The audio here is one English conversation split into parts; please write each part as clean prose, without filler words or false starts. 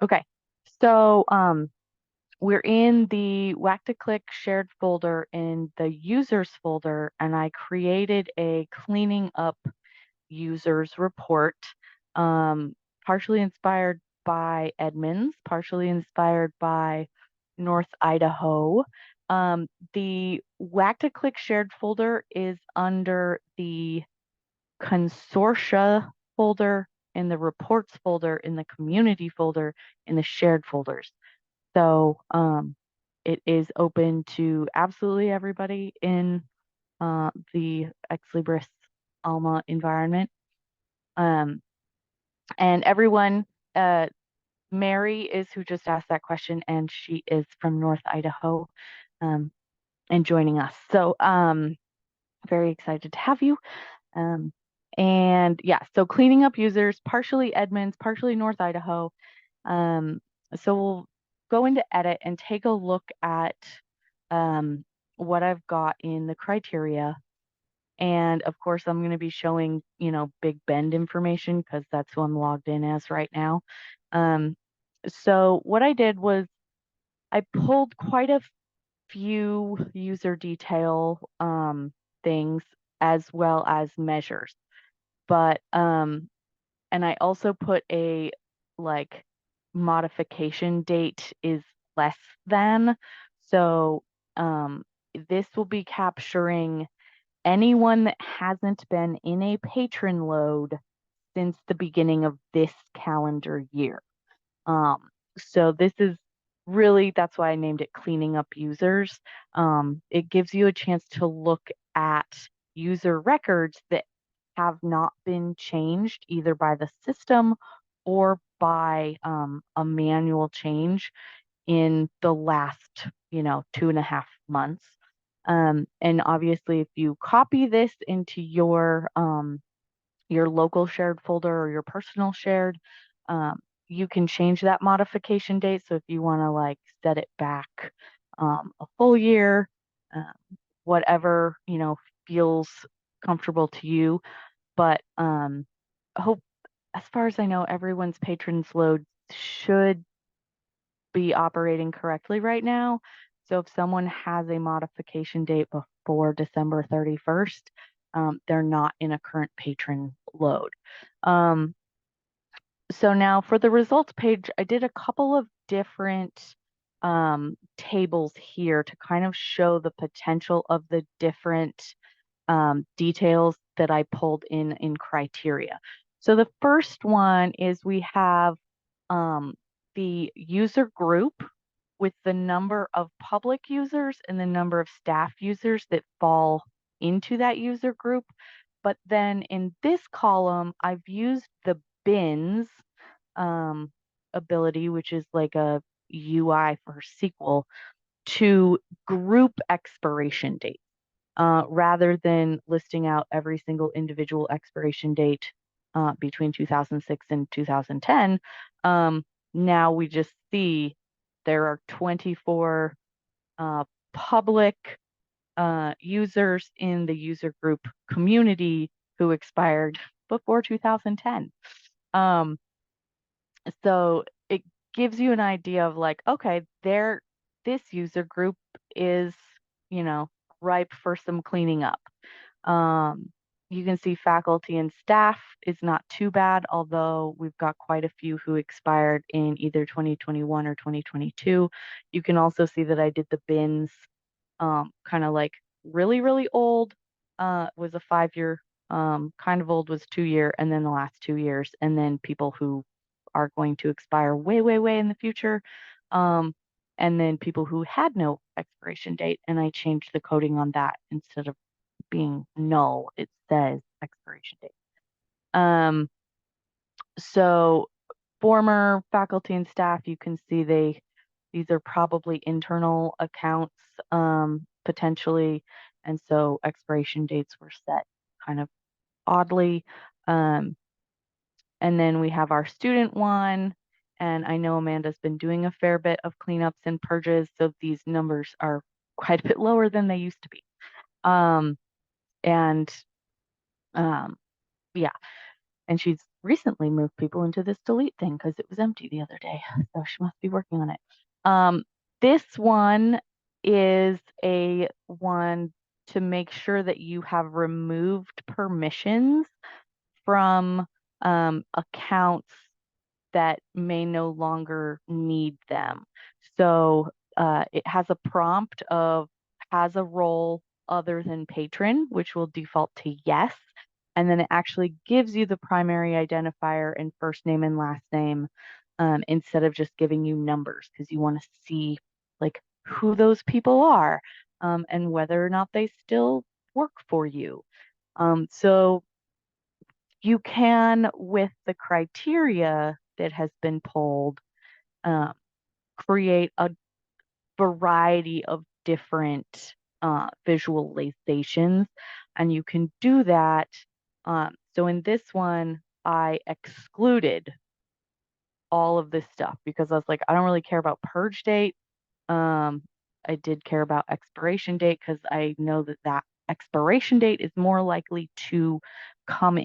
Okay. So we're in the Whack to Click shared folder in the users folder, and I created a cleaning up users report, um, partially inspired by Edmonds, partially inspired by North Idaho. The Whack to Click shared folder is under the consortia folder, in the reports folder, in the community folder, in the shared folders. So it is open to absolutely everybody in the Ex Libris Alma environment. Um, and everyone, uh, Mary is who just asked that question, and she is from North Idaho, um, and joining us. So very excited to have you. Um, and yeah, so cleaning up users, partially Edmonds, partially North Idaho. Um, so we'll go into edit and take a look at um, what I've got in the criteria. And of course, I'm going to be showing, Big Bend information because that's who I'm logged in as right now. Um, so what I did was I pulled quite a few user detail things as well as measures. But and I also put a like modification date is less than. So this will be capturing anyone that hasn't been in a patron load since the beginning of this calendar year. Um, so this is really, that's why I named it cleaning up users. It gives you a chance to look at user records that have not been changed either by the system or by a manual change in the last, 2.5 months. And obviously, if you copy this into your local shared folder or your personal shared, um, you can change that modification date. So if you want to like set it back a full year, um, whatever, feels comfortable to you. But hope, as far as I know, everyone's patrons load should be operating correctly right now. So if someone has a modification date before December 31st, they're not in a current patron load. Um, so now for the results page, I did a couple of different tables here to kind of show the potential of the different details that I pulled in criteria. So the first one is we have um, the user group with the number of public users and the number of staff users that fall into that user group. But then in this column, I've used the bins um, ability, which is like a UI for SQL, to group expiration date rather than listing out every single individual expiration date between 2006 and 2010. Now we just see there are 24 public users in the user group community who expired before 2010. Um, so it gives you an idea of like, okay, this user group is, you know, ripe for some cleaning up. Um, you can see faculty and staff is not too bad, although we've got quite a few who expired in either 2021 or 2022. You can also see that I did the bins kind of like really, really old was a 5 year, kind of old was 2 year, and then the last 2 years, and then people who are going to expire way, way, way in the future. Um, and then people who had no expiration date, and I changed the coding on that instead of being null, it says expiration date. So former faculty and staff, you can see these are probably internal accounts, potentially, and so expiration dates were set kind of oddly. Um, and then we have our student one, and I know Amanda's been doing a fair bit of cleanups and purges, so these numbers are quite a bit lower than they used to be. And yeah, and she's recently moved people into this delete thing because it was empty the other day. So she must be working on it. This one is a one to make sure that you have removed permissions from accounts that may no longer need them. So it has a prompt of has a role other than patron, which will default to yes. And then it actually gives you the primary identifier and first name and last name instead of just giving you numbers because you want to see like who those people are and whether or not they still work for you. So you can, with the criteria that has been pulled, um, create a variety of different visualizations, and you can do that. So in this one, I excluded all of this stuff because I was like, I don't really care about purge date. Um, I did care about expiration date because I know that that expiration date is more likely to come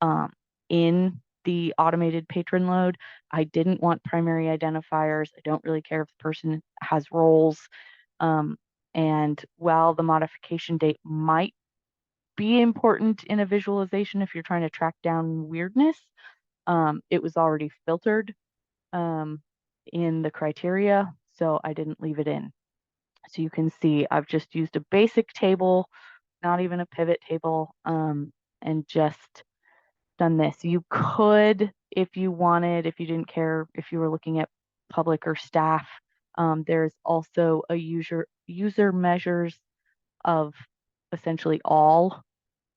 um, in the automated patron load. I didn't want primary identifiers. I don't really care if the person has roles. Um, and while the modification date might be important in a visualization if you're trying to track down weirdness, it was already filtered um, in the criteria, so I didn't leave it in. So you can see I've just used a basic table, not even a pivot table, and just done this. You could, if you wanted, if you didn't care, if you were looking at public or staff, there's also a user measures of essentially all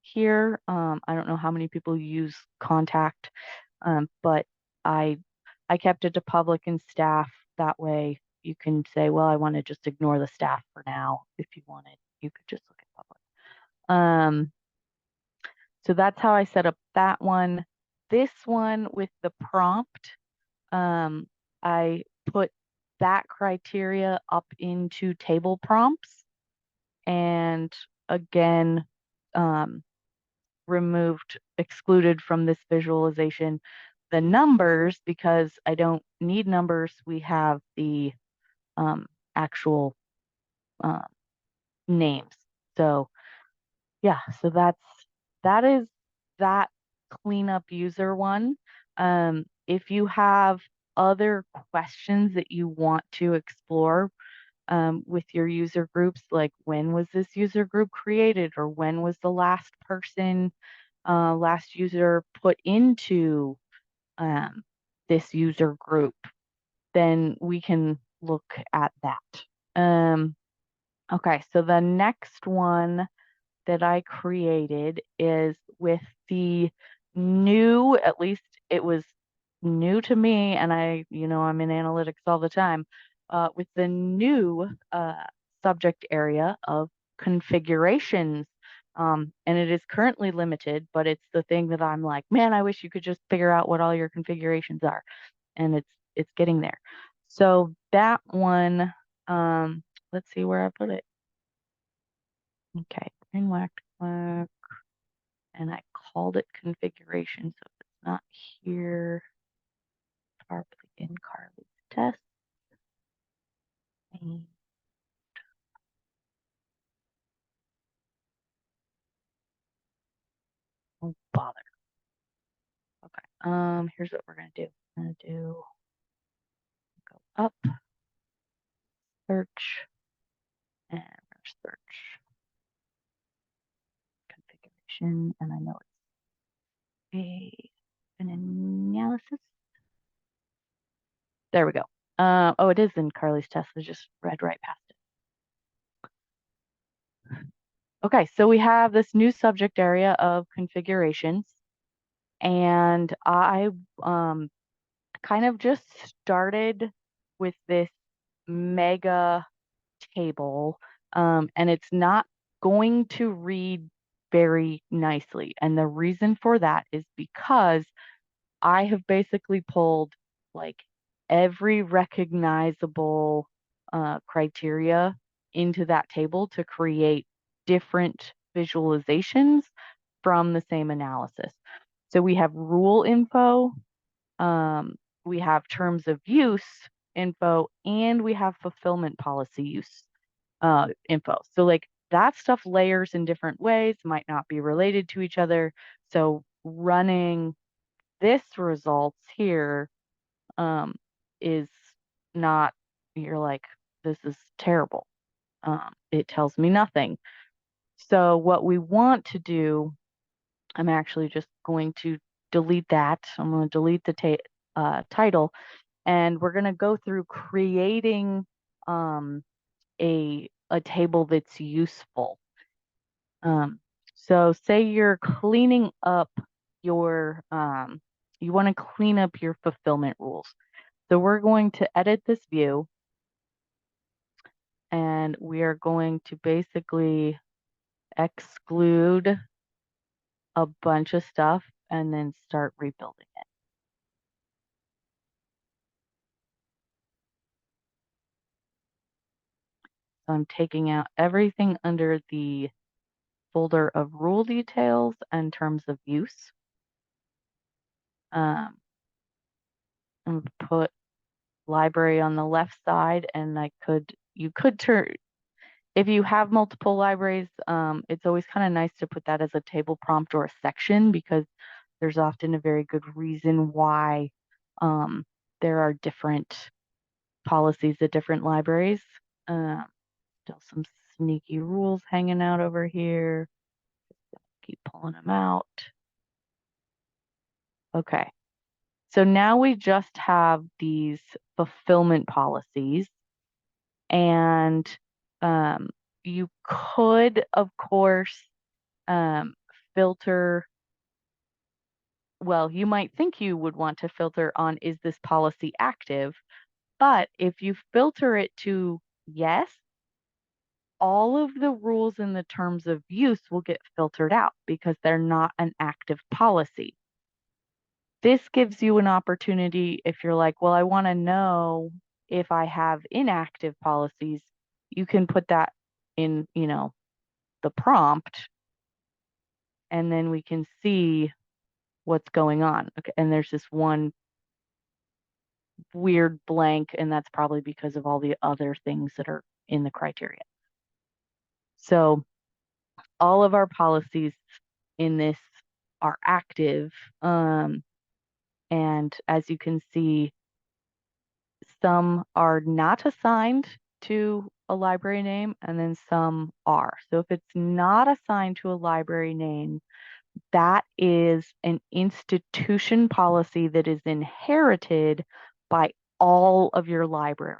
here. I don't know how many people use contact, but I I kept it to public and staff. That way you can say, well, I want to just ignore the staff for now. If you wanted, you could just look at public. So that's how I set up that one. This one with the prompt, um, I put that criteria up into table prompts and again, um, excluded from this visualization the numbers because I don't need numbers. We have the actual uh, names. So yeah, so that is that cleanup user one. If you have other questions that you want to explore with your user groups, like when was this user group created, or when was the last person, last user put into um, this user group, then we can look at that. Okay, so the next one that I created is with the new, at least it was new to me, and I'm in analytics all the time, with the new subject area of configurations. And it is currently limited, but it's the thing that I'm like, man, I wish you could just figure out what all your configurations are. And it's getting there. So that one, let's see where I put it. Okay, green whack, whack, and I called it configuration. So if it's not here, probably in Carly's test. And oh bother. Okay. Here's what we're gonna do. I'm gonna do go up, search, and search configuration, and I know it's an analysis. There we go. Oh, it is in Carly's test. I just read right past it. Okay, so we have this new subject area of configurations, and I kind of just started with this mega table, and it's not going to read very nicely. And the reason for that is because I have basically pulled like every recognizable criteria into that table to create different visualizations from the same analysis. So we have rule info, um, we have terms of use info, and we have fulfillment policy use info. So like that stuff layers in different ways, might not be related to each other. So running this results here is not, you're like, this is terrible. It tells me nothing. So what we want to do, I'm actually just going to delete that. I'm going to delete the title, and we're going to go through creating um, a table that's useful. So say you're cleaning up your you want to clean up your fulfillment rules. So we're going to edit this view, and we are going to basically exclude a bunch of stuff and then start rebuilding it. So I'm taking out everything under the folder of rule details and terms of use. And put library on the left side, and you could turn, if you have multiple libraries, it's always kind of nice to put that as a table prompt or a section, because there's often a very good reason why um, there are different policies at different libraries. Still some sneaky rules hanging out over here. Keep pulling them out. Okay. So now we just have these fulfillment policies, and um, you could, of course, um, filter. Well, you might think you would want to filter on, is this policy active? But if you filter it to yes, all of the rules in the terms of use will get filtered out because they're not an active policy. This gives you an opportunity if you're like, well, I want to know if I have inactive policies. You can put that in, the prompt, and then we can see what's going on. Okay, and there's this one weird blank, and that's probably because of all the other things that are in the criteria. So all of our policies in this are active. And as you can see, some are not assigned to a library name, and then some are. So if it's not assigned to a library name, that is an institution policy that is inherited by all of your library.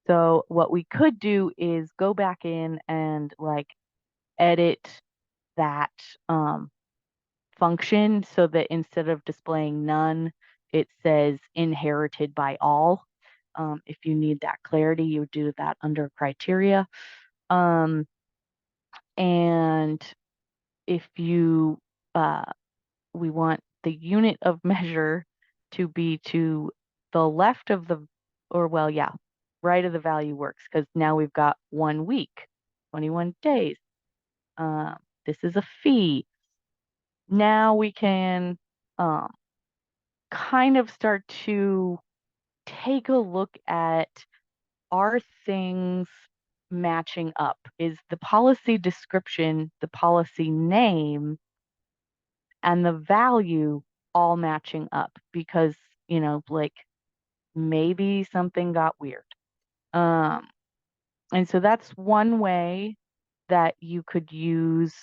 So what we could do is go back in and like edit that function so that instead of displaying none, it says inherited by all. If you need that clarity, you do that under criteria. And if you, we want the unit of measure to be to the left of the, or well, yeah, right of the value works, because now we've got 1 week, 21 days. This is a fee. Now we can kind of start to take a look at, are things matching up? Is the policy description, the policy name, and the value all matching up? Because, like maybe something got weird. Um, and so that's one way that you could use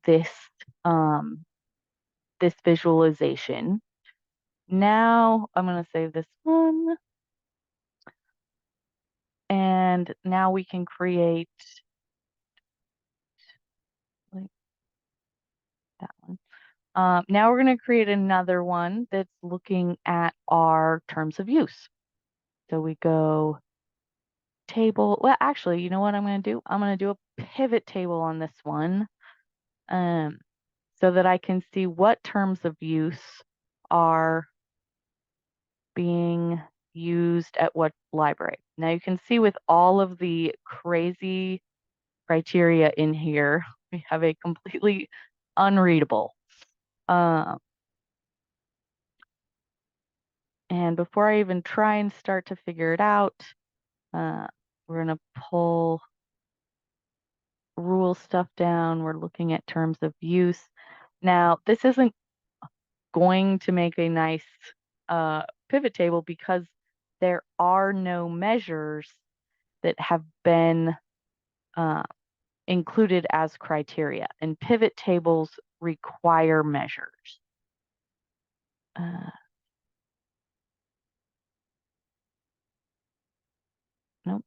this this visualization. Now I'm going to save this one. And now we can create like that one. Now we're going to create another one that's looking at our terms of use. So we go table. Well, actually, you know what I'm going to do? I'm going to do a pivot table on this one, so that I can see what terms of use are being used at what library. Now you can see with all of the crazy criteria in here, we have a completely unreadable. And before I even try and start to figure it out, we're going to pull rule stuff down. We're looking at terms of use. Now, this isn't going to make a nice pivot table because there are no measures that have been included as criteria, and pivot tables require measures. Nope.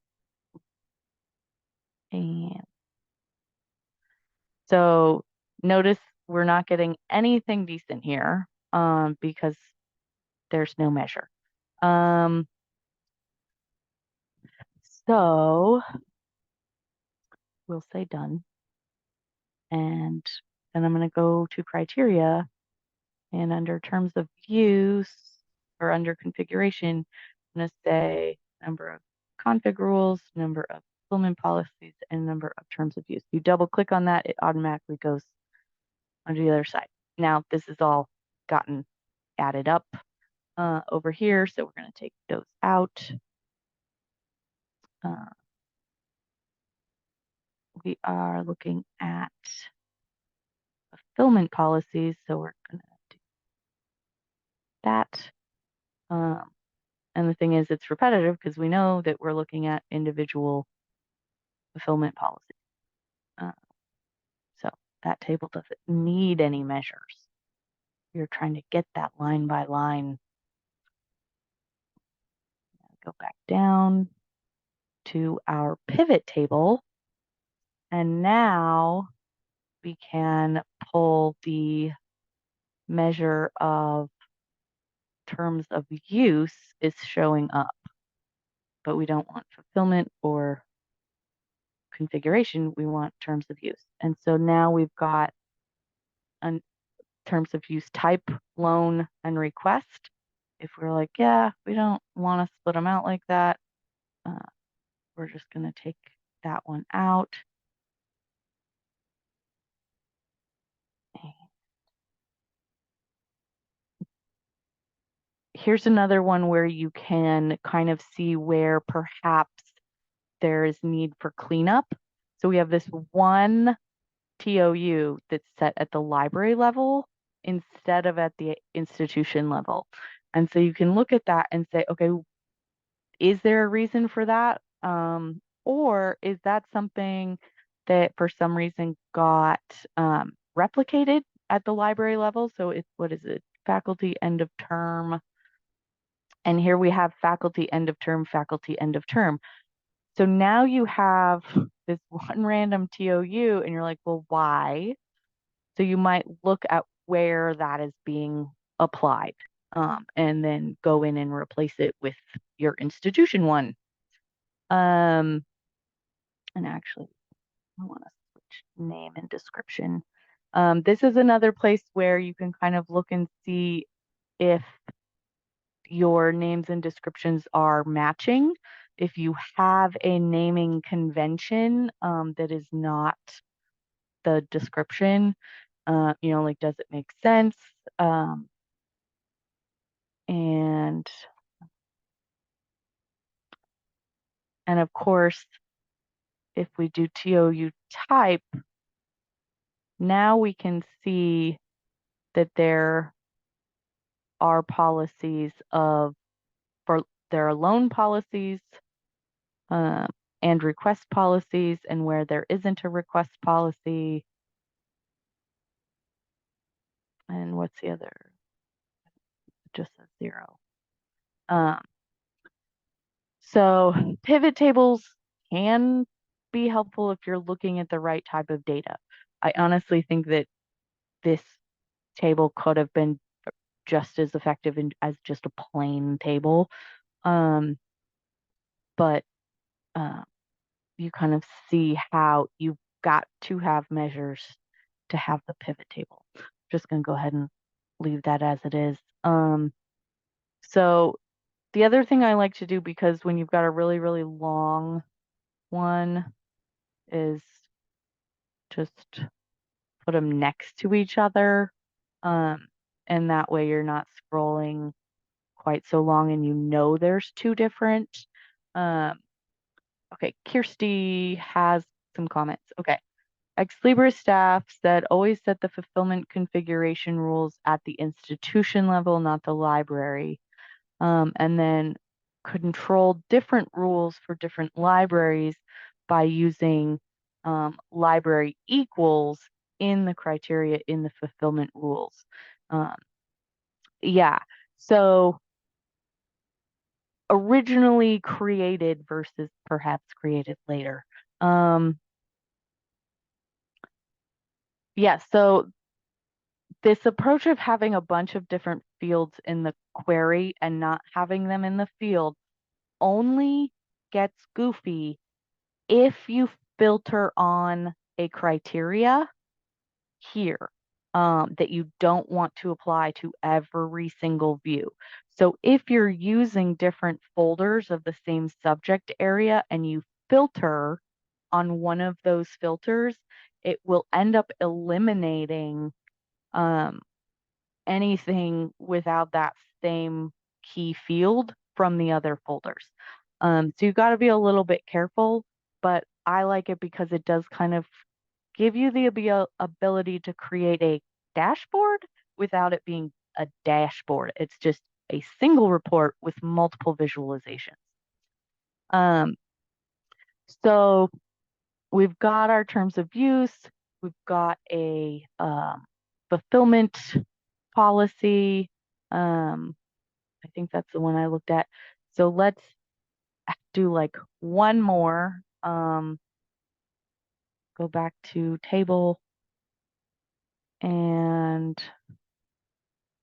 And so notice we're not getting anything decent here because there's no measure. So we'll say done. And then I'm going to go to criteria, and under terms of use or under configuration, I'm going to say number of config rules, number of fulfillment policies, and number of terms of use. You double click on that, it automatically goes onto the other side. Now this is all gotten added up over here, so we're going to take those out. We are looking at fulfillment policies, so we're going to do that. And the thing is, it's repetitive because we know that we're looking at individual fulfillment policies. So that table doesn't need any measures. You're trying to get that line by line. Go back down to our pivot table. And now we can pull the measure of terms of use is showing up, but we don't want fulfillment or configuration. We want terms of use. And so now we've got terms of use type, loan, and request. If we're like, yeah, we don't want to split them out like that, we're just going to take that one out. Here's another one where you can kind of see where perhaps there is need for cleanup. So we have this one TOU that's set at the library level instead of at the institution level. And so you can look at that and say, okay, is there a reason for that? Or is that something that for some reason got replicated at the library level? So it's, what is it? Faculty end of term. And here we have faculty end of term, faculty end of term. So now you have this one random TOU and you're like, well, why? So you might look at where that is being applied and then go in and replace it with your institution one. And actually, I want to switch name and description. This is another place where you can kind of look and see if your names and descriptions are matching. If you have a naming convention that is not the description, like, does it make sense? And of course, if we do TOU type, now we can see that there are policies there are loan policies and request policies, and where there isn't a request policy. And what's the other? Just a 0. So pivot tables can be helpful if you're looking at the right type of data. I honestly think that this table could have been just as effective as just a plain table. But you kind of see how you've got to have measures to have the pivot table. Just going to go ahead and leave that as it is. So the other thing I like to do, because when you've got a really, really long one, is just put them next to each other. And that way you're not scrolling quite so long and you know there's two different. Um, okay, Kirsty has some comments. Okay. Ex Libris staff said always set the fulfillment configuration rules at the institution level, not the library. And then control different rules for different libraries by using library equals in the criteria in the fulfillment rules. Um, yeah, so originally created versus perhaps created later. Um, yeah, so this approach of having a bunch of different fields in the query and not having them in the field only gets goofy if you filter on a criteria here that you don't want to apply to every single view. So if you're using different folders of the same subject area and you filter on one of those filters, it will end up eliminating um, anything without that same key field from the other folders. So you've got to be a little bit careful, but I like it because it does kind of give you the ability to create a dashboard without it being a dashboard. It's just a single report with multiple visualizations. Um, so we've got our terms of use, we've got a fulfillment policy. I think that's the one I looked at. So let's do like one more. Go back to table, and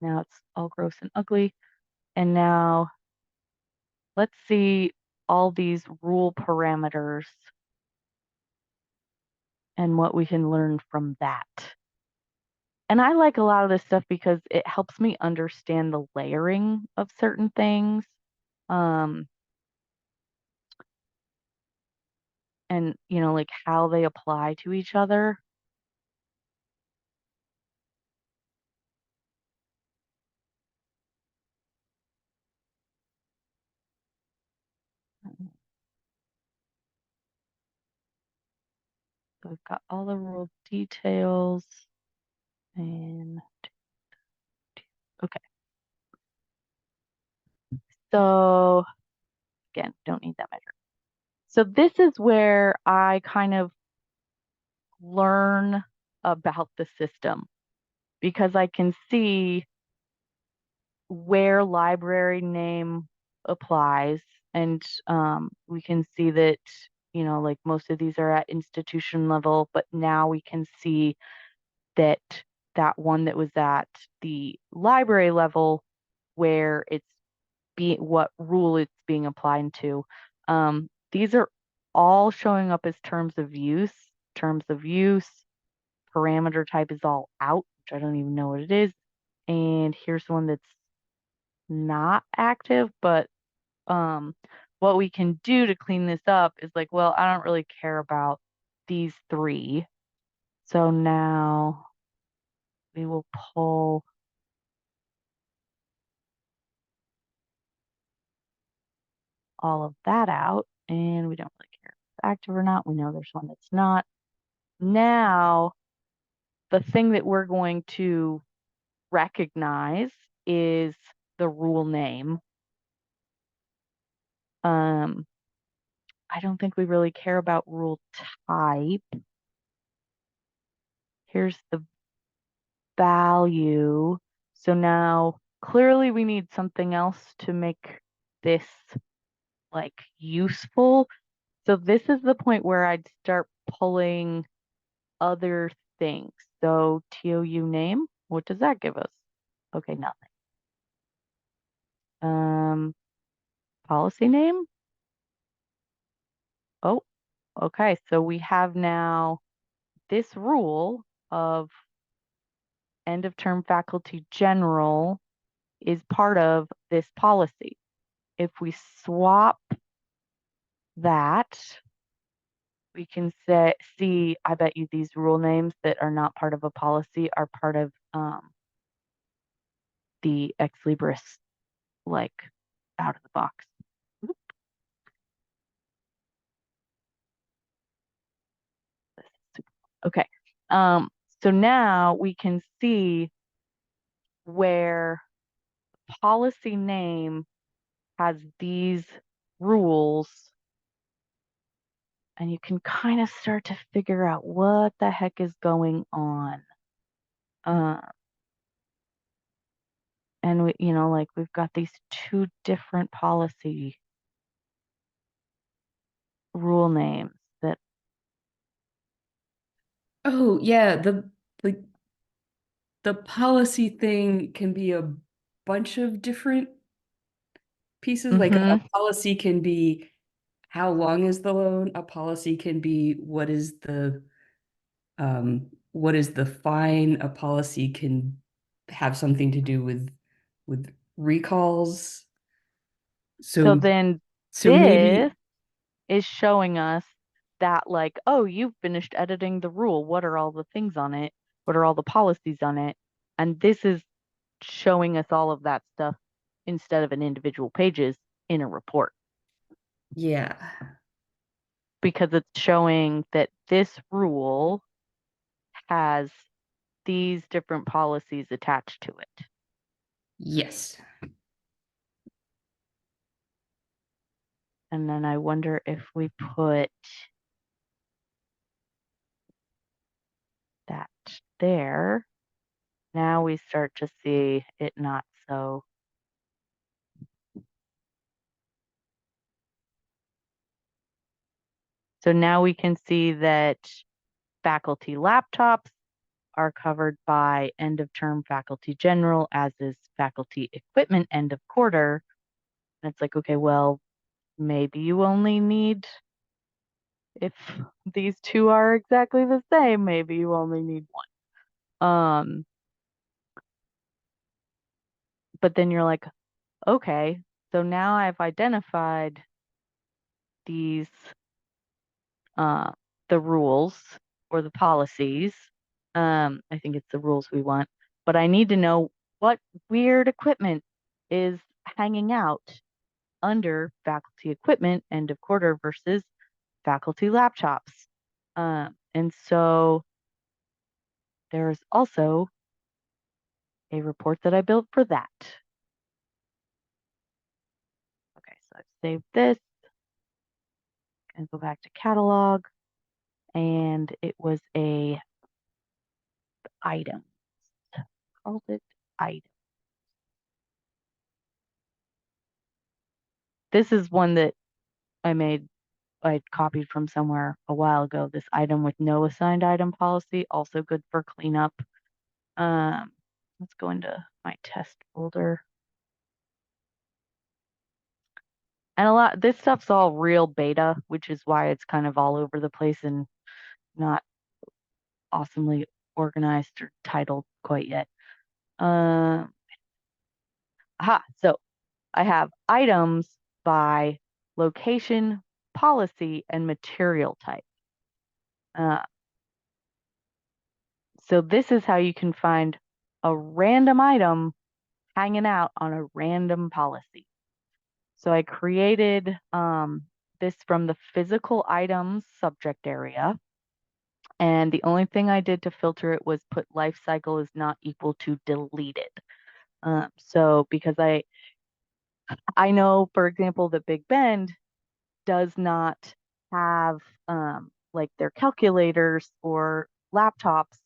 now it's all gross and ugly. And now let's see all these rule parameters and what we can learn from that. And I like a lot of this stuff because it helps me understand the layering of certain things. Um, and like how they apply to each other. So we've got all the rule details and okay. So again, don't need that measure. So this is where I kind of learn about the system because I can see where library name applies, and we can see that like most of these are at institution level, but now we can see that that one that was at the library level where it's what rule it's being applied to. These are all showing up as terms of use. Terms of use, parameter type is all out, which I don't even know what it is. And here's one that's not active, but what we can do to clean this up is like, well, I don't really care about these three. So now we will pull all of that out, and we don't really care if it's active or not. We know there's one that's not. Now, the thing that we're going to recognize is the rule name. I don't think we really care about rule type. Here's the value. So now clearly we need something else to make this like useful. So this is the point where I'd start pulling other things. So TOU name, what does that give us? Okay, nothing. Policy name. Oh, okay. So we have now this rule of end of term faculty general is part of this policy. If we swap that, we can see, I bet you these rule names that are not part of a policy are part of the Ex Libris like out of the box. Okay. Um, so now we can see where policy name has these rules, and you can kind of start to figure out what the heck is going on. Uh, and like we've got these two different policy rule names that Oh, yeah, the the policy thing can be a bunch of different pieces. Like a mm-hmm. policy can be how long is the loan? A policy can be what is the fine? A policy can have something to do with recalls. So So then so this maybe is showing us that like, oh, you've finished editing the rule. What are all the things on it? What are all the policies on it? And this is showing us all of that stuff instead of in individual pages in a report yeah. because it's showing that this rule has these different policies attached to it. Yes. And then I wonder if we put that there, now we start to see it not so. So now we can see that faculty laptops are covered by end of term faculty general, as is faculty equipment end of quarter. And it's like, okay, well, maybe you only need, if these two are exactly the same, maybe you only need one. But then you're like, okay, so now I've identified these, uh, the rules or the policies. I think it's the rules we want, but I need to know what weird equipment is hanging out under faculty equipment end of quarter versus faculty laptops. And so there's also a report that I built for that. Okay, so I've saved this and go back to catalog, and it was a item. Called it item. This is one that I made, I copied from somewhere a while ago. This item with no assigned item policy, also good for cleanup. Um, let's go into my test folder. And this stuff's all real beta, which is why it's kind of all over the place and not awesomely organized or titled quite yet. Uh, so I have items by location, policy, and material type. Uh, so this is how you can find a random item hanging out on a random policy. So I created this from the physical items subject area. And the only thing I did to filter it was put life cycle is not equal to deleted. So because I know, for example, that Big Bend does not have like their calculators or laptops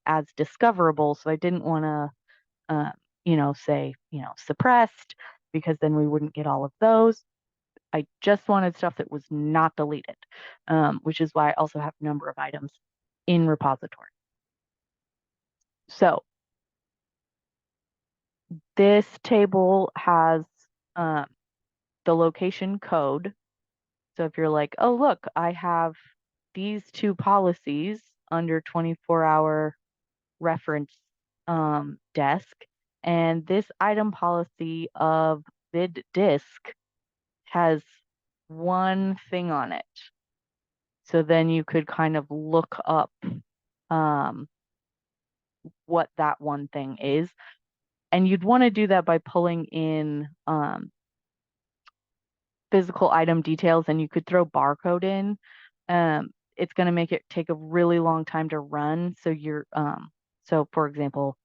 as discoverable. So I didn't want to, say, suppressed because then we wouldn't get all of those. I just wanted stuff that was not deleted, which is why I also have a number of items in repository. So this table has um, the location code. So if you're like, oh, look, I have these two policies under 24-hour reference desk, and this item policy of vid disk has one thing on it. So then you could kind of look up um, what that one thing is. And you'd want to do that by pulling in physical item details, and you could throw barcode in. It's going to make it take a really long time to run. So for example,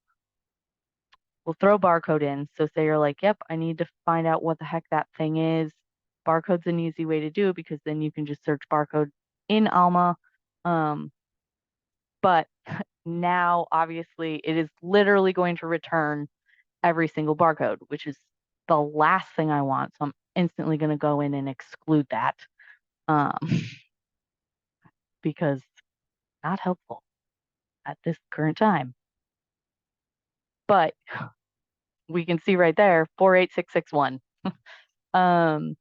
we'll throw barcode in. So say you're like, yep, I need to find out what the heck that thing is. Barcode's an easy way to do it because then you can just search barcode in Alma. Um, but now obviously it is literally going to return every single barcode, which is the last thing I want. So I'm instantly going to go in and exclude that um, because not helpful at this current time. But we can see right there 48661. Um,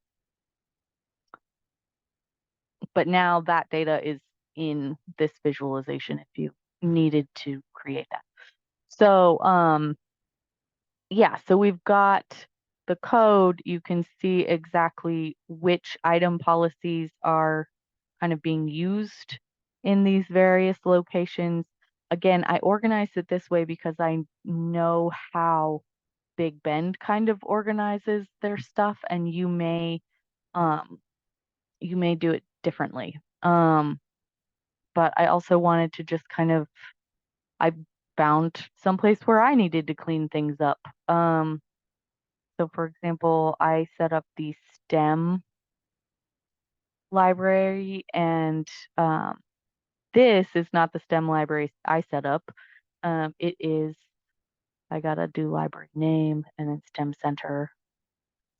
but now that data is in this visualization if you needed to create that. So yeah, so we've got the code. You can see exactly which item policies are kind of being used in these various locations. Again, I organized it this way because I know how Big Bend kind of organizes their stuff, and um, you may do it differently. But I also wanted to just I found someplace where I needed to clean things up. So for example, I set up the STEM library, and um, this is not the STEM library I set up. It is, I gotta do library name and then STEM center.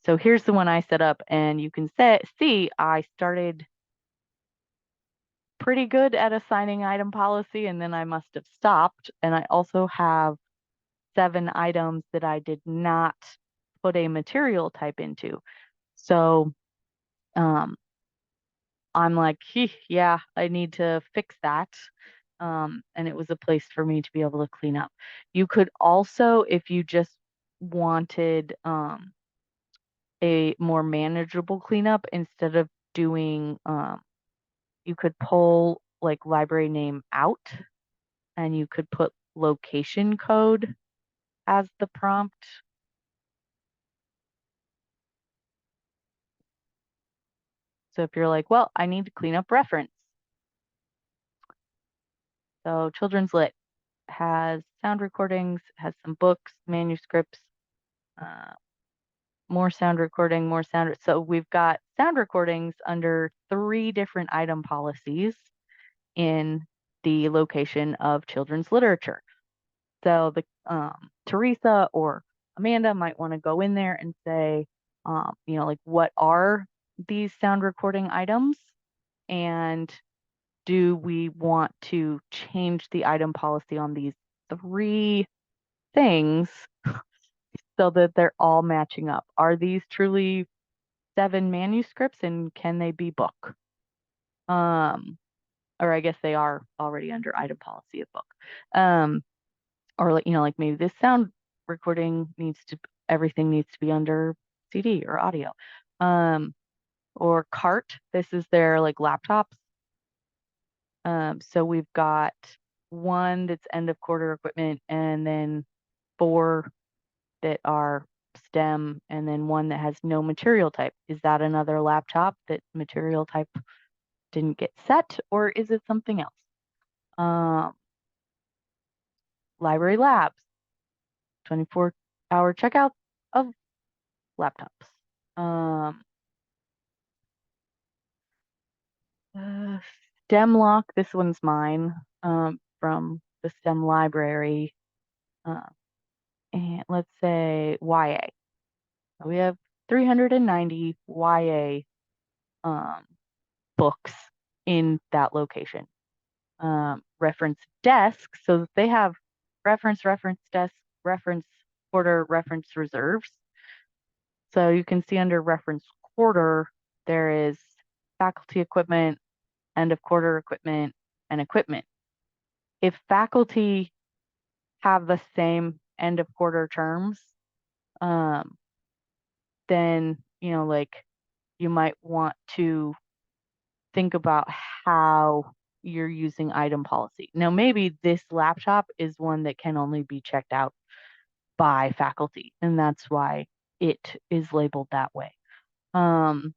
So here's the one I set up, and you can see I started pretty good at assigning item policy, and then I must have stopped. And I also have 7 items that I did not put a material type into. So um, I'm like, yeah, I need to fix that. And it was a place for me to be able to clean up. You could also, if you just wanted a more manageable cleanup, instead of doing, you could pull like library name out, and you could put location code as the prompt. So if you're like, well, I need to clean up reference. So Children's Lit has sound recordings, has some books, manuscripts, uh, more sound recording, more sound. So we've got sound recordings under 3 different item policies in the location of children's literature. So the Teresa or Amanda might want to go in there and say, like, what are these sound recording items? And do we want to change the item policy on these 3 things so that they're all matching up? Are these truly 7 manuscripts, and can they be book? Um, or I guess they are already under item policy of book. Um, or like maybe this sound recording everything needs to be under CD or audio. Or cart, this is their like laptops. So we've got 1 that's end of quarter equipment, and then 4 that are STEM, and then 1 that has no material type. Is that another laptop that material type didn't get set, or is it something else? Um, Library labs, 24-hour checkout of laptops. Um, uh, STEM lock, this one's mine, from the STEM library. Uh, and let's say YA. We have 390 YA um, books in that location. Reference desk, so they have reference desk, reference quarter, reference reserves. So you can see under reference quarter, there is faculty equipment, end of quarter equipment, and equipment. If faculty have the same end of quarter terms, um, then, like you might want to think about how you're using item policy. Now, maybe this laptop is one that can only be checked out by faculty, and that's why it is labeled that way. Um,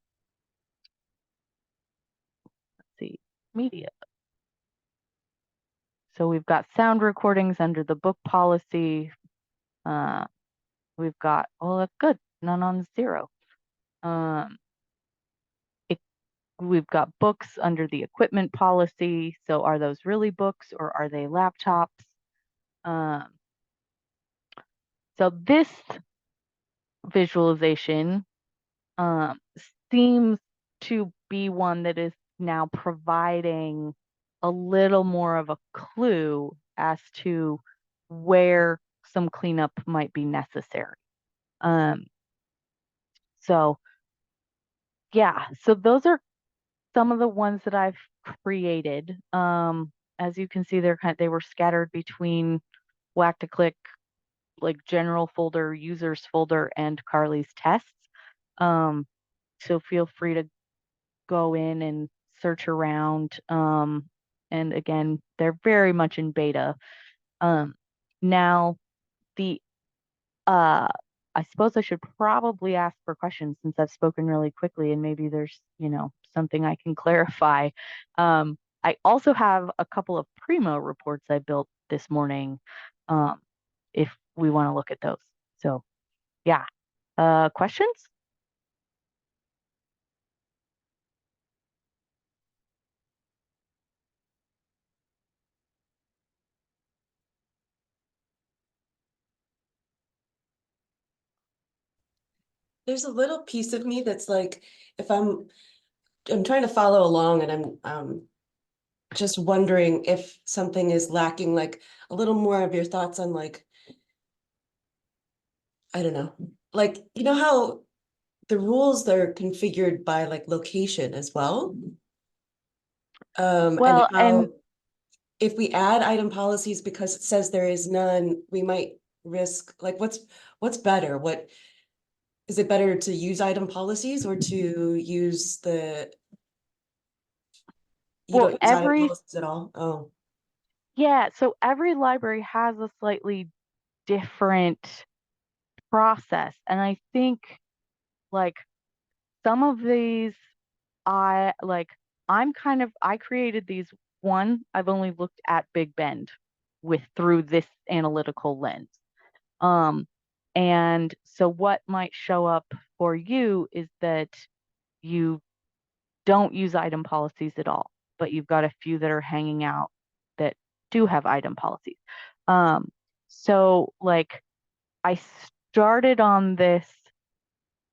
let's see, media. So we've got sound recordings under the book policy. Uh, we've got, oh, that's good, none on zero. Um, it, we've got books under the equipment policy. So are those really books or are they laptops? Um, so this visualization um, seems to be one that is now providing a little more of a clue as to where some cleanup might be necessary. Um, so yeah, so those are some of the ones that I've created. As you can see, they were scattered between Whack to Click, like general folder, users folder, and Carly's tests. Um, so feel free to go in and search around. And again, they're very much in beta. Now the uh I suppose I should probably ask for questions since I've spoken really quickly and maybe there's, something I can clarify. I also have a couple of Primo reports I built this morning, um, if we want to look at those. So yeah. Questions? There's a little piece of me that's like, if I'm trying to follow along and I'm just wondering if something is lacking, like a little more of your thoughts on like, I don't know, like, you know how the rules are configured by like location as well? And Well, and how if we add item policies because it says there is none, we might risk like what's better? What is it better to use item policies or to use you well, don't use item policies at all? Oh. so every library has a slightly different process. And I think like some of these I like I created these. One, I've only looked at Big Bend with through this analytical lens. Um, and so what might show up for you is that you don't use item policies at all, but you've got a few that are hanging out that do have item policies. Um, so like I started on this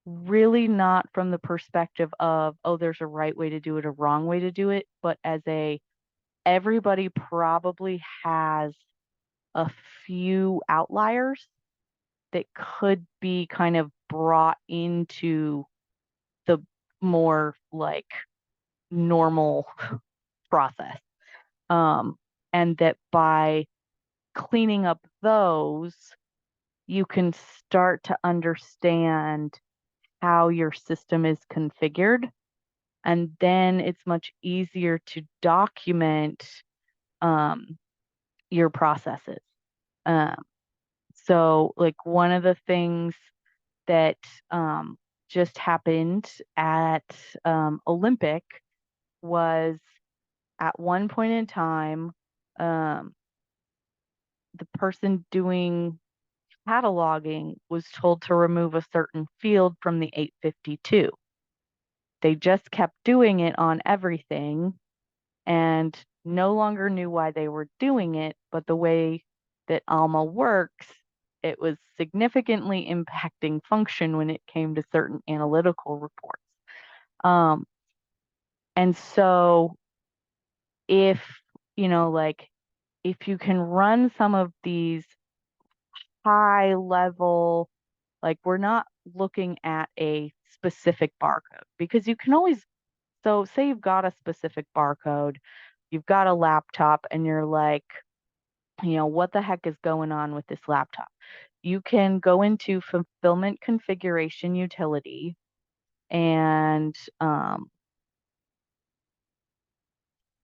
really not from the perspective of, oh, there's a right way to do it, a wrong way to do it, but as everybody probably has a few outliers that could be kind of brought into the more like normal process. Um, and that by cleaning up those, you can start to understand how your system is configured. And then it's much easier to document um, your processes. Um, so, like, one of the things that just happened at Olympic was at one point in time, um, the person doing cataloging was told to remove a certain field from the 852. They just kept doing it on everything and no longer knew why they were doing it, but the way that Alma works, it was significantly impacting function when it came to certain analytical reports. Um, and so if, like if you can run some of these high level, like we're not looking at a specific barcode because you can always, so say you've got a specific barcode, you've got a laptop and you're like, what the heck is going on with this laptop? You can go into fulfillment configuration utility and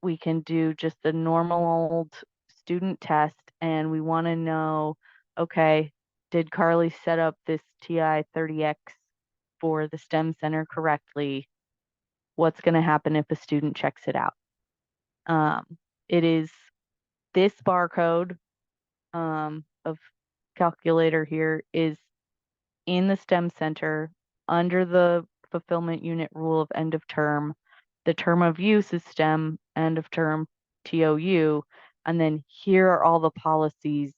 we can do just the normal old student test and we want to know, okay, Did Carly set up this TI 30X for the STEM Center correctly? What's going to happen if a student checks it out? It is this barcode of calculator here is in the STEM Center under the fulfillment unit rule of end of term. The term of use is STEM, end of term, TOU. And then here are all the policies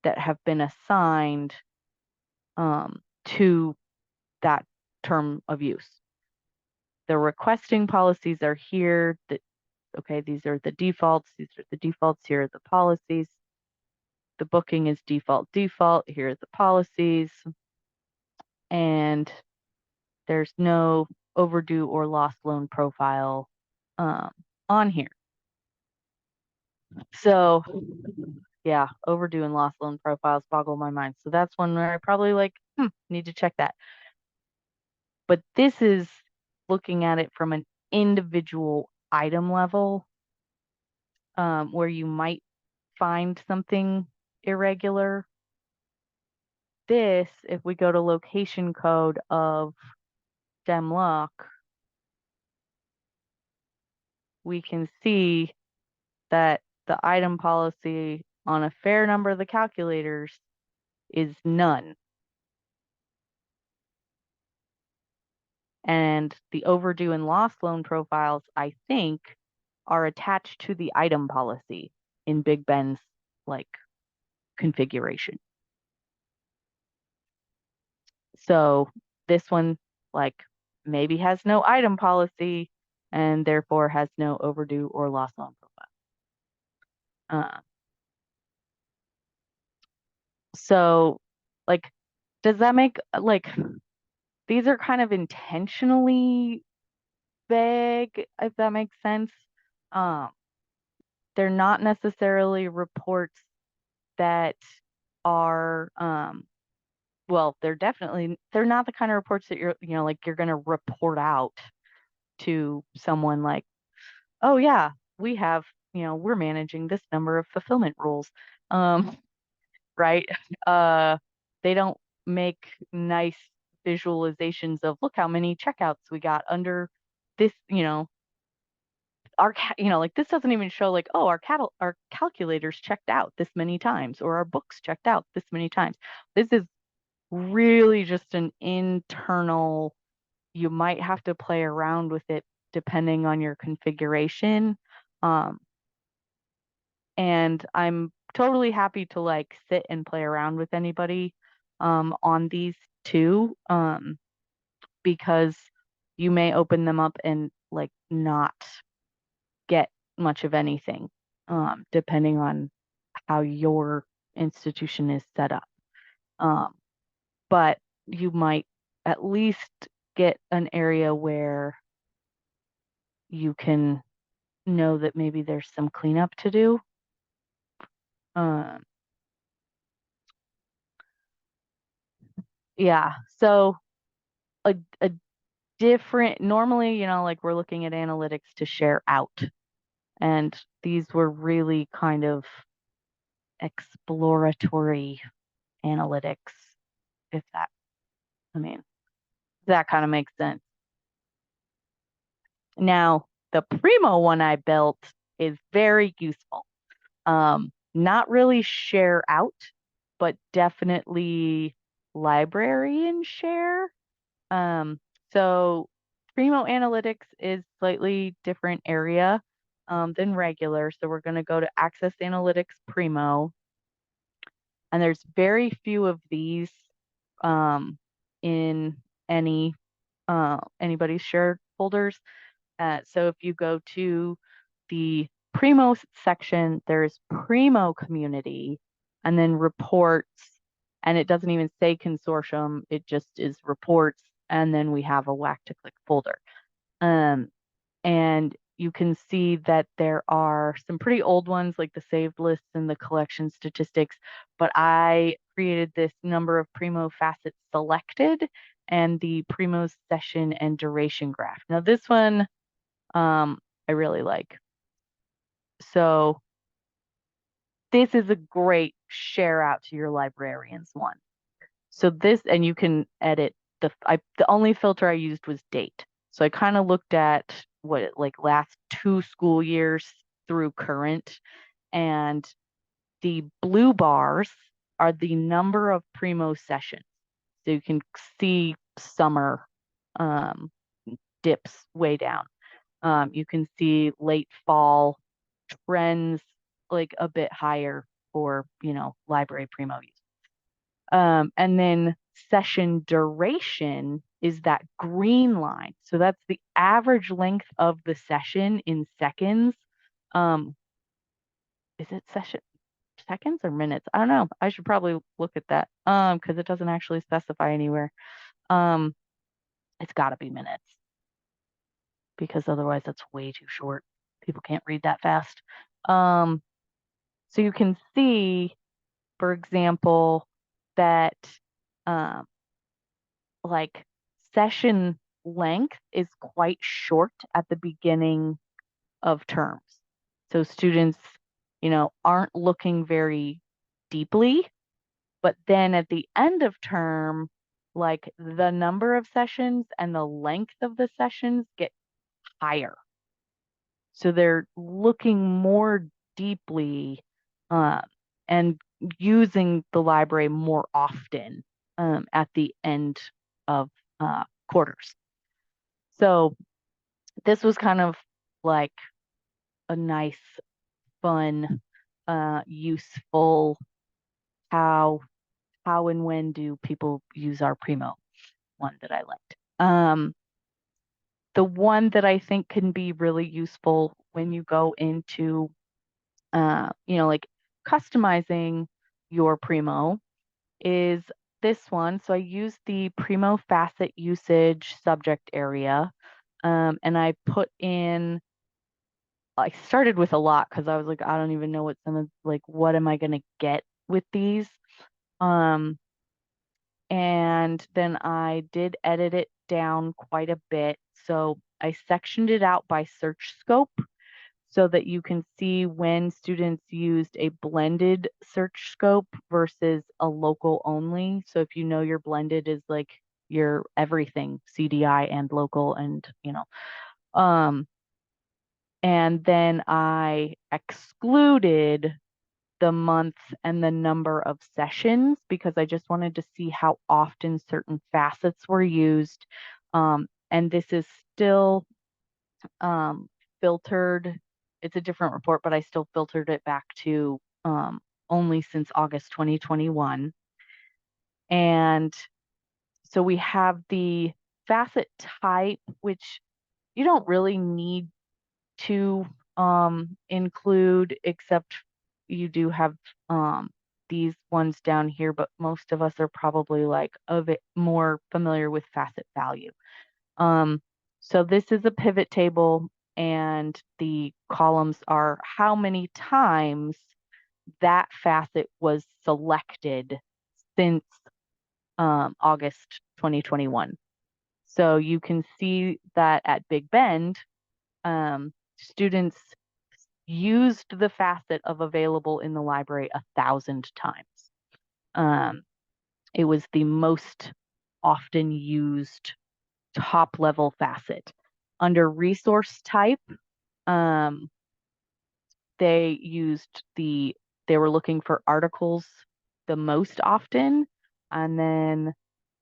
that have been assigned to that term of use. The requesting policies are here. Okay, these are the defaults. These are the defaults. Here are the policies. The booking is default. Here are the policies. And there's no overdue or lost loan profile on here. So yeah, overdue and lost loan profiles boggle my mind. So that's one where I probably need to check that. But this is looking at it from an individual item level, where you might find something irregular. This, if we go to location code of STEMlock, we can see that the item policy on a fair number of the calculators is none. And the overdue and lost loan profiles, I think, are attached to the item policy in Big Ben's configuration. So this one maybe has no item policy and therefore has no overdue or lost loan profile. So does that make these are kind of intentionally vague, if that makes sense. They're not necessarily reports that are well, they're not the kind of reports that you're going to report out to someone oh yeah, we have, we're managing this number of fulfillment rules. Right? They don't make nice visualizations of look how many checkouts we got under this, this doesn't even show oh, our calculators checked out this many times or our books checked out this many times. This is really just an internal, you might have to play around with it depending on your configuration. And I'm totally happy to sit and play around with anybody on these two, because you may open them up and not get much of anything, depending on how your institution is set up. But you might at least get an area where you can know that maybe there's some cleanup to do. Yeah, so a different, normally, we're looking at analytics to share out, and these were really kind of exploratory analytics, if that, I mean, that kind of makes sense. Now, the Primo one I built is very useful. Not really share out, but definitely library and share. So Primo Analytics is slightly different area than regular. So we're going to go to Access Analytics Primo. And there's very few of these in anybody's shared folders. So if you go to the Primo section, there's Primo Community and then Reports. And it doesn't even say consortium, it just is reports. And then we have a whack to click folder. And you can see that there are some pretty old ones like the saved lists and the collection statistics, but I created this number of Primo facets selected and the Primo session and duration graph. Now this one I really like. So this is a great share out to your librarians one. So this, and you can edit the only filter I used was date. So I kind of looked at what like last 2 school years through current, and the blue bars are the number of Primo sessions. So you can see summer um, dips way down. You can see late fall trends like a bit higher for, library Primo use. And then session duration is that green line. So that's the average length of the session in seconds. Um, is it session seconds or minutes? I don't know. I should probably look at that. Because it doesn't actually specify anywhere. Um, it's got to be minutes because otherwise that's way too short. People can't read that fast. Um, so you can see, for example, that um, like session length is quite short at the beginning of terms. So students, aren't looking very deeply, but then at the end of term, like the number of sessions and the length of the sessions get higher. So they're looking more deeply uh, and using the library more often at the end of quarters. So this was kind of like a nice, fun, useful how and when do people use our Primo one that I liked. The one that I think can be really useful when you go into like customizing your Primo is this one. So I use the Primo facet usage subject area. And I started with a lot because I was like, I don't even know what am I going to get with these? Um, and then I did edit it down quite a bit. So I sectioned it out by search scope so that you can see when students used a blended search scope versus a local only. So if you know your blended is like your everything, CDI and local um, and then I excluded the month and the number of sessions because I just wanted to see how often certain facets were used. And this is still filtered. It's a different report, but I still filtered it back to only since August 2021. And so we have the facet type, which you don't really need to include, except you do have these ones down here, but most of us are probably like a bit more familiar with facet value. So this is a pivot table, and the columns are how many times that facet was selected since August 2021. So you can see that at Big Bend, students used the facet of available in the library 1,000 times. It was the most often used top level facet. Under resource type, um, they were looking for articles the most often. And then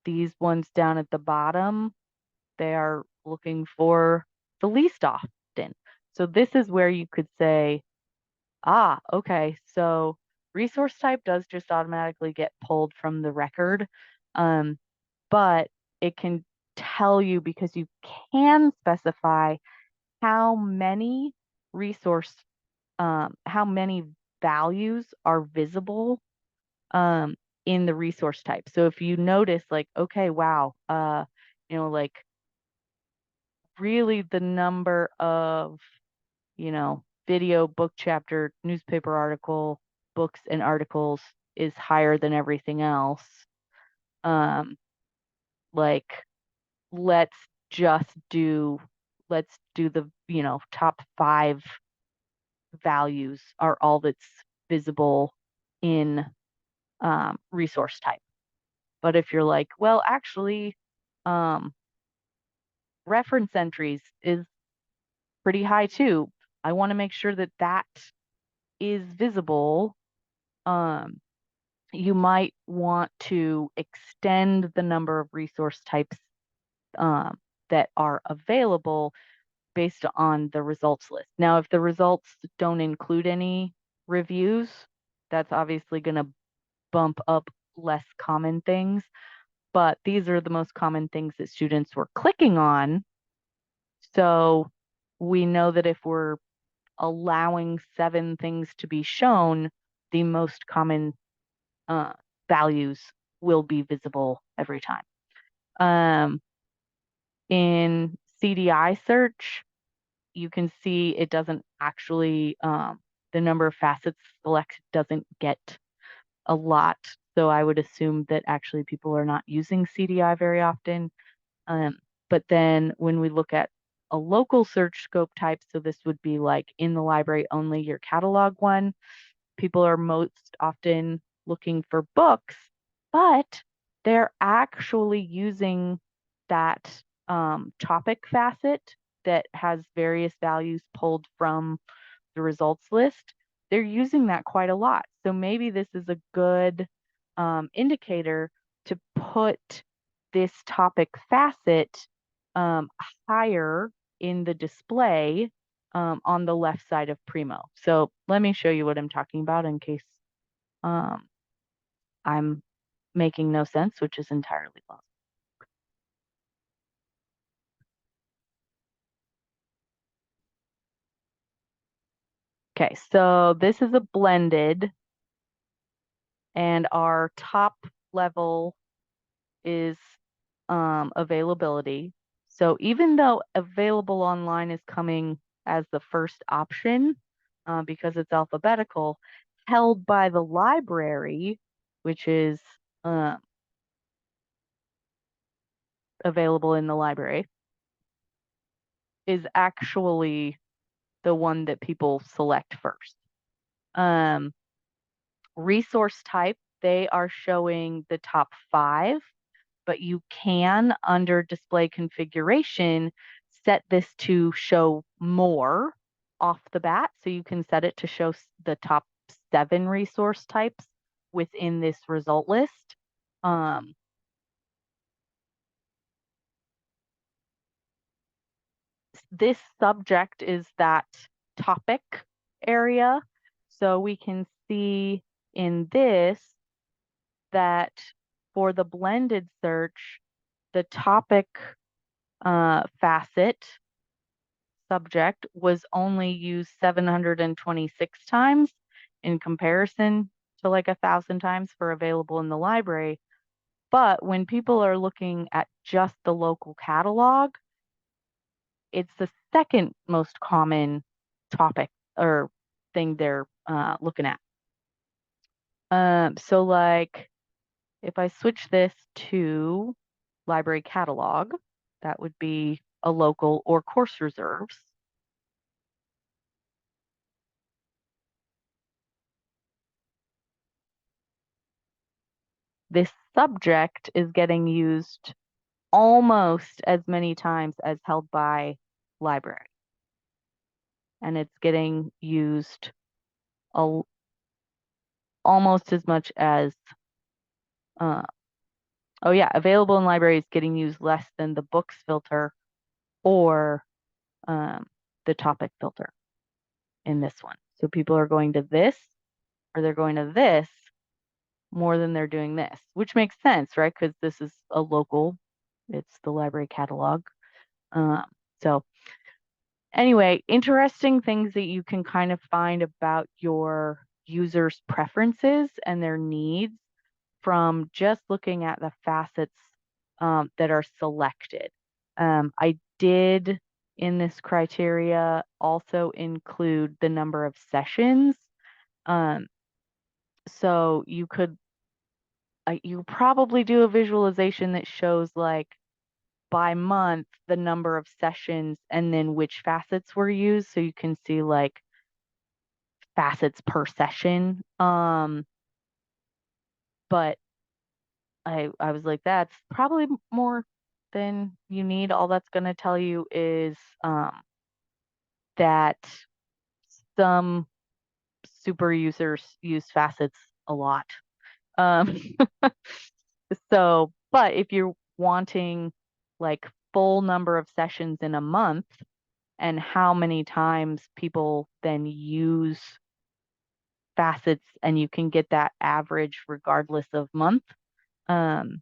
these ones down at the bottom, they are looking for the least often. So this is where you could say, okay, so resource type does just automatically get pulled from the record. But it can tell you because you can specify how many resource, how many values are visible um, in the resource type. So if you notice, like, okay, wow, like really the number of, video, book chapter, newspaper article, books and articles is higher than everything else. Um, like let's just do let's do the top 5 values are all that's visible in resource type. But if you're like, well, actually, reference entries is pretty high too. I want to make sure that that is visible. You might want to extend the number of resource types um, that are available based on the results list. Now, if the results don't include any reviews, that's obviously going to bump up less common things. But these are the most common things that students were clicking on. So we know that if we're allowing 7 things to be shown, the most common uh, values will be visible every time. In CDI search, you can see it doesn't actually, the number of facets selected doesn't get a lot. So I would assume that actually people are not using CDI very often. But then when we look at a local search scope type, so this would be like in the library only, your catalog one, people are most often looking for books, but they're actually using that topic facet that has various values pulled from the results list. They're using that quite a lot. So maybe this is a good indicator to put this topic facet higher in the display on the left side of Primo. So let me show you what I'm talking about in case um, I'm making no sense, which is entirely possible. Okay, so this is a blended, and our top level is availability. So even though available online is coming as the first option because it's alphabetical, held by the library, which is uh, available in the library, is actually the one that people select first. Resource type, they are showing the top 5, but you can, under display configuration, set this to show more off the bat. So you can set it to show the top 7 resource types within this result list. This subject is that topic area. So we can see in this that for the blended search, the topic facet subject was only used 726 times in comparison to like 1,000 times for available in the library. But when people are looking at just the local catalog, it's the second most common topic or thing they're looking at. So like if I switch this to library catalog, that would be a local or course reserves. This subject is getting used almost as many times as held by library. And it's getting used almost as much as, oh yeah, available in library is getting used less than the books filter or the topic filter in this one. So people are going to this or they're going to this more than they're doing this, which makes sense, right? Because this is a local, it's the library catalog. So anyway, interesting things that you can kind of find about your users' preferences and their needs from just looking at the facets that are selected. I did in this criteria also include the number of sessions. So you probably do a visualization that shows like by month the number of sessions and then which facets were used, so you can see like facets per session. But I was like, that's probably more than you need. All that's going to tell you is that some super users use facets a lot. Um, so, but if you're wanting like full number of sessions in a month and how many times people then use facets and you can get that average regardless of month. Um,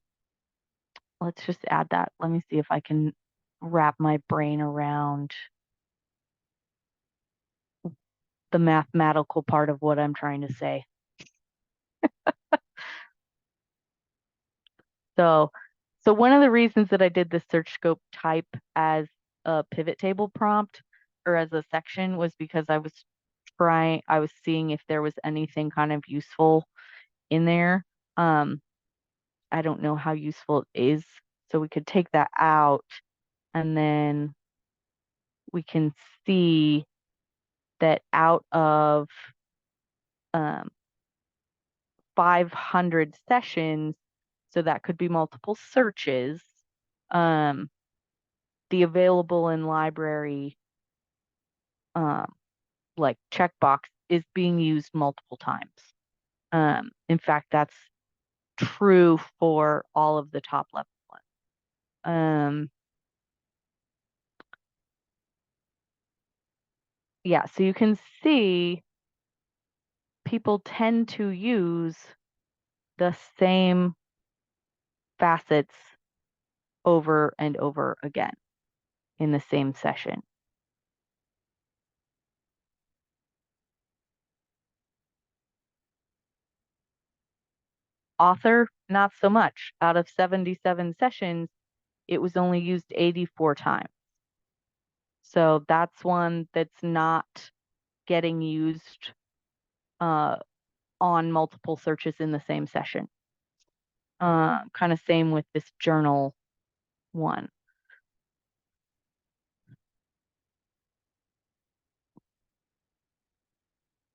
let's just add that. Let me see if I can wrap my brain around the mathematical part of what I'm trying to say. So, so one of the reasons that I did the search scope type as a pivot table prompt or as a section was because I was seeing if there was anything kind of useful in there. Um, I don't know how useful it is, so we could take that out and then we can see that out of um, 500 sessions, so that could be multiple searches, um, the available in library um, like checkbox is being used multiple times. In fact, that's true for all of the top level ones. Yeah, so you can see people tend to use the same facets over and over again in the same session. Author, not so much. Out of 77 sessions, it was only used 84 times. So that's one that's not getting used uh, on multiple searches in the same session. Kind of same with this journal one.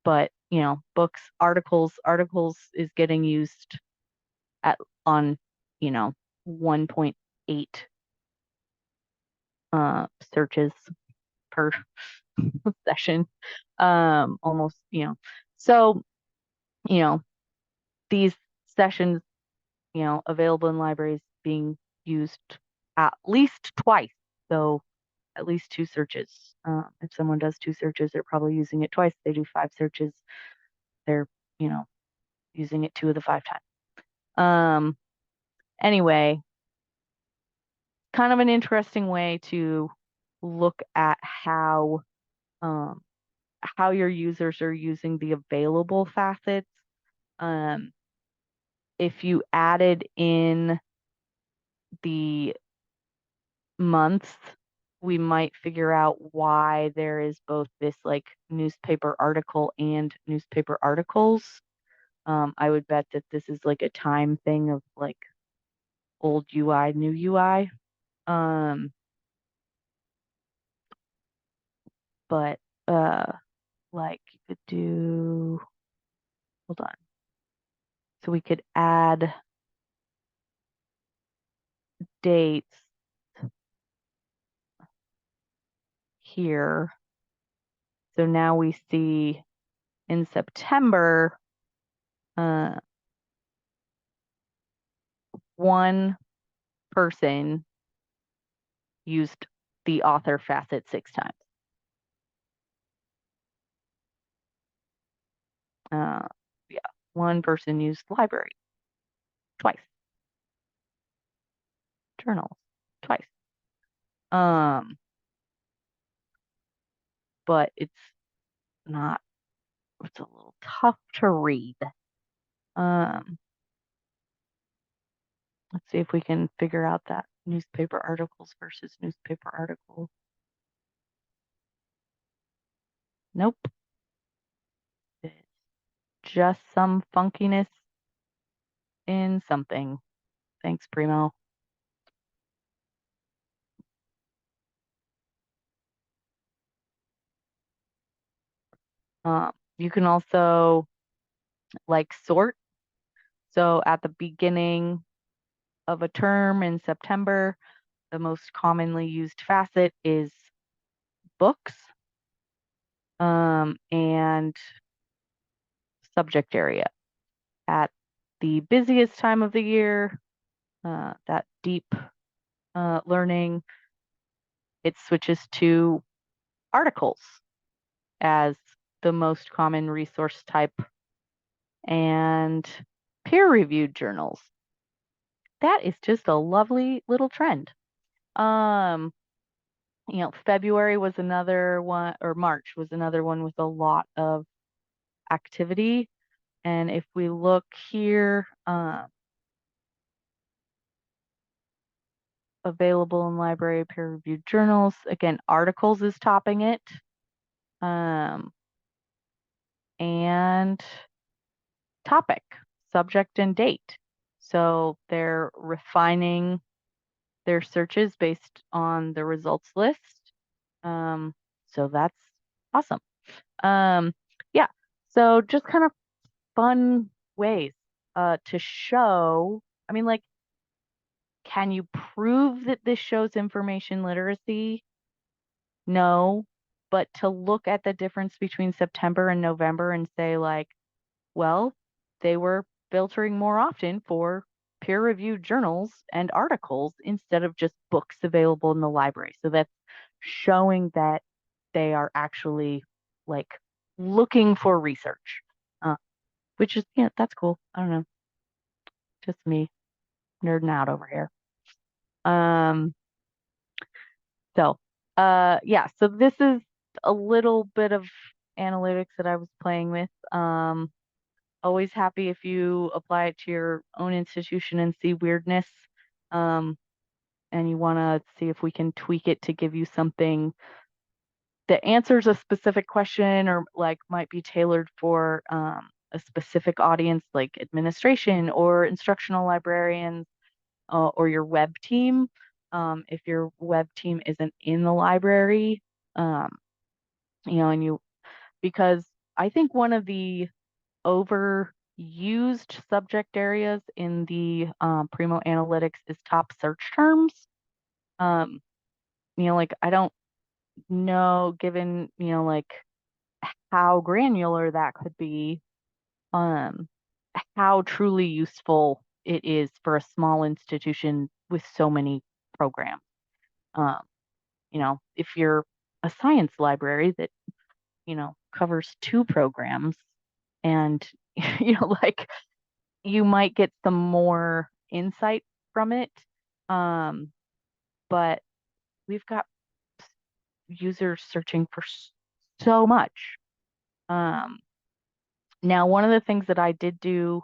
But, you know, books, articles is getting used at on, you know, 1.8 searches per session. Almost, you know. So, you know, these sessions, you know, available in libraries being used at least twice. So at least two searches. If someone does two searches, they're probably using it twice. They do 5 searches, they're, you know, using it 2 of the 5 times. Anyway, kind of an interesting way to look at um, how your users are using the available facets. Um, if you added in the months, we might figure out why there is both this like newspaper article and newspaper articles. I would bet that this is like a time thing of like old UI, new UI. Um, but like you could do, hold on. So we could add dates here. So now we see in September, uh, one person used the author facet 6 times. Uh, yeah, one person used library twice, journals twice. Um, but it's not, it's a little tough to read. Um, let's see if we can figure out that newspaper articles versus newspaper article. Nope. It's just some funkiness in something. Thanks, Primo. You can also like sort. So at the beginning, of a term in September, the most commonly used facet is books, and subject area. At the busiest time of the year, that deep learning, it switches to articles as the most common resource type and peer-reviewed journals. That is just a lovely little trend. Um, February was another one, or March was another one with a lot of activity. And if we look here, available in library peer-reviewed journals, again, articles is topping it. And topic, subject, and date. So they're refining their searches based on the results list. So that's awesome. Yeah, so just kind of fun ways to show. I mean, like, can you prove that this shows information literacy? No, but to look at the difference between September and November and say, like, well, they were filtering more often for peer-reviewed journals and articles instead of just books available in the library. So that's showing that they are actually like looking for research, uh, which is, that's cool. I don't know, just me nerding out over here. Um, yeah, so this is a little bit of analytics that I was playing with. Always happy if you apply it to your own institution and see weirdness. And you want to see if we can tweak it to give you something that answers a specific question or like might be tailored for a specific audience like administration or instructional librarians, or your web team. If your web team isn't in the library, um, and because I think one of the overused subject areas in the Primo analytics is top search terms. Um, like, I don't know, given, like how granular that could be, um, how truly useful it is for a small institution with so many programs. Um, if you're a science library that, covers two programs and, like, you might get some more insight from it. But we've got users searching for so much. Now, one of the things that I did do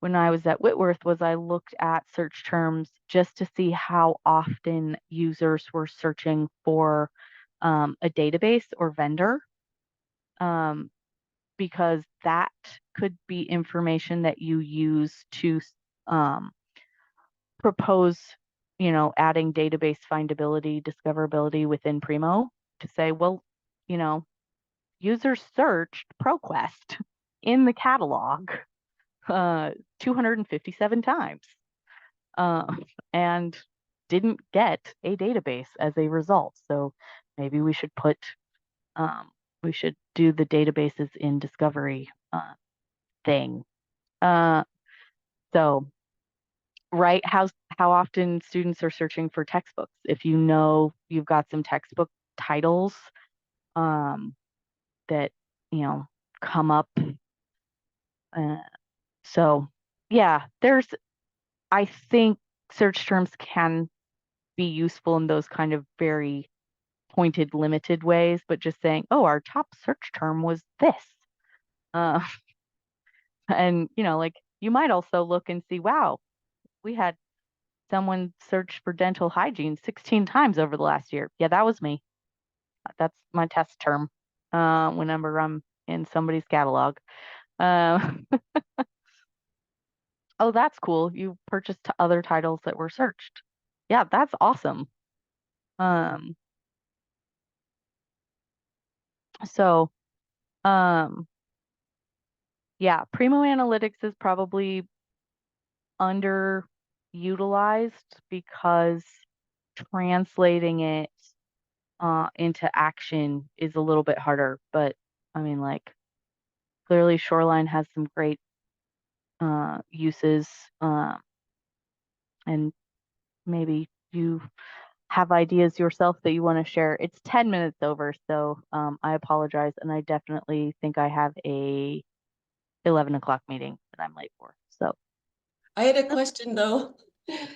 when I was at Whitworth was I looked at search terms just to see how often users were searching for a database or vendor, um, because that could be information that you use to um, propose, adding database findability, discoverability within Primo to say, well, you know, users searched ProQuest in the catalog 257 times, uh, and didn't get a database as a result. So maybe um, we should do the databases in discovery thing. Uh, so right, how often students are searching for textbooks. If you know you've got some textbook titles um, that come up. Uh, so yeah, I think search terms can be useful in those kind of very pointed, limited ways, but just saying, oh, our top search term was this. Uh, and, like, you might also look and see, wow, we had someone search for dental hygiene 16 times over the last year. Yeah, that was me. That's my test term whenever I'm in somebody's catalog. Uh, oh, that's cool. You purchased other titles that were searched. Yeah, that's awesome. Um, so, um, yeah, Primo Analytics is probably underused utilized because translating it into action is a little bit harder. But I mean, like, clearly Shoreline has some great uses, and maybe you have ideas yourself that you want to share. It's 10 minutes over, so I apologize, and I definitely think I have a 11 o'clock meeting that I'm late for. So I had a question though.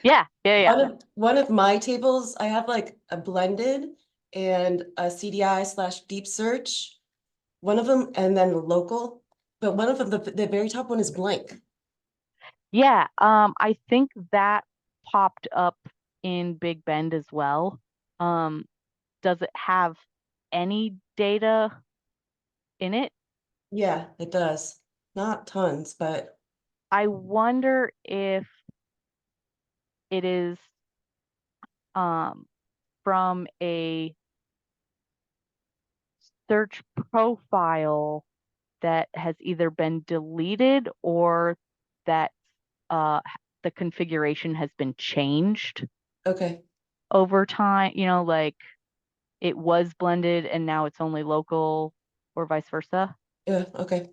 yeah, yeah, yeah. One of my tables, I have like a blended and a CDI slash deep search. One of them, and then the local, but one of them, the very top one is blank. Yeah, I think that popped up in Big Bend as well. Um, does it have any data in it? Yeah, it does. Not tons, but I wonder if it is um, from a search profile that has either been deleted or that uh, the configuration has been changed okay. over time. You know, like it was blended and now it's only local or vice versa. Yeah, okay.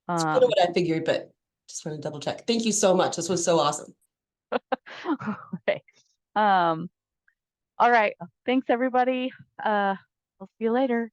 It's kind of Um, what I figured, but just want to double check. Thank you so much. This was so awesome. okay. Um, all right. Thanks, everybody. We'll see you later.